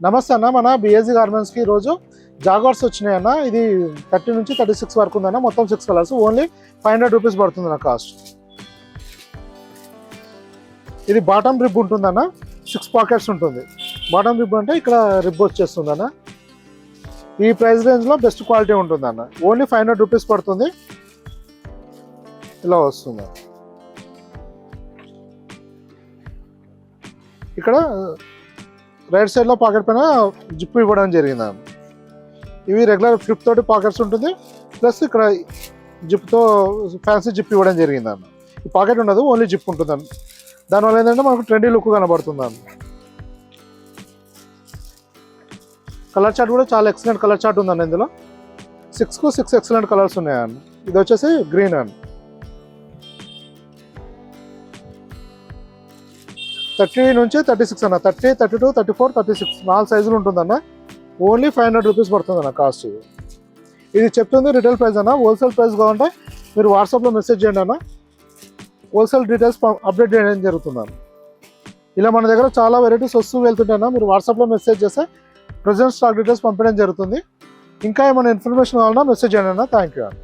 నమస్తే అన్న, మన బిఎస్జీ గార్మెంట్స్కి ఈరోజు జాగర్స్ వచ్చినాయి అన్న. ఇది 30 నుంచి 36 వరకు ఉందన్న. మొత్తం 6 కలర్స్, ఓన్లీ 500 రూపీస్ పడుతుంది అన్న కాస్ట్. ఇది బాటమ్ రిబ్ ఉంటుందన్న, 6 పాకెట్స్ ఉంటుంది. బాటమ్ రిబ్ అంటే ఇక్కడ రిబ్ వచ్చేస్తుంది అన్న. ఈ ప్రైస్ రేంజ్లో బెస్ట్ క్వాలిటీ ఉంటుందన్న. ఓన్లీ 500 రూపీస్ పడుతుంది. ఇలా వస్తుంది. ఇక్కడ రైట్ సైడ్లో పాకెట్ పైన జిప్ ఇవ్వడం జరిగింది. ఇవి రెగ్యులర్ ఫ్లిప్ తోటి పాకెట్స్ ఉంటుంది, ప్లస్ ఇక్కడ జిప్తో ఫ్యాన్సీ జిప్ ఇవ్వడం జరిగింది అన్న. ఈ పాకెట్ ఉండదు, ఓన్లీ జిప్ ఉంటుందండి. దానివల్ల ఏంటంటే మనకు ట్రెండీ లుక్ కనబడుతుంది అన్న. కలర్ చార్ట్ కూడా చాలా ఎక్సలెంట్ కలర్ చార్ట్ ఉందన్న. ఇందులో 6కు 6 ఎక్సలెంట్ కలర్స్ ఉన్నాయన్న. ఇది వచ్చేసి గ్రీన్ అన్న. 30 నుంచి 36 అన్న. 30, 32, 34, 36 4 సైజులు ఉంటుందన్న. ఓన్లీ 500 రూపీస్ పడుతుంది అన్న కాస్ట్. ఇది చెప్తుంది రిటైల్ ప్రైస్ అన్న. హోల్సేల్ ప్రైస్ కావాలంటే మీరు వాట్సాప్లో మెసేజ్ చేయండి అన్న. హోల్సేల్ డీటెయిల్స్ అప్డేట్ చేయడం జరుగుతుందన్న. ఇలా మన దగ్గర చాలా వెరైటీస్ వస్తూ వెళ్తుంటాయన్న. మీరు వాట్సాప్లో మెసేజ్ చేస్తే ప్రజెంట్ స్టాక్ డీటెయిల్స్ పంపించడం జరుగుతుంది. ఇంకా ఏమైనా ఇన్ఫర్మేషన్ కావాలన్నా మెసేజ్ చేయండి అన్న. థ్యాంక్ యూ అన్న.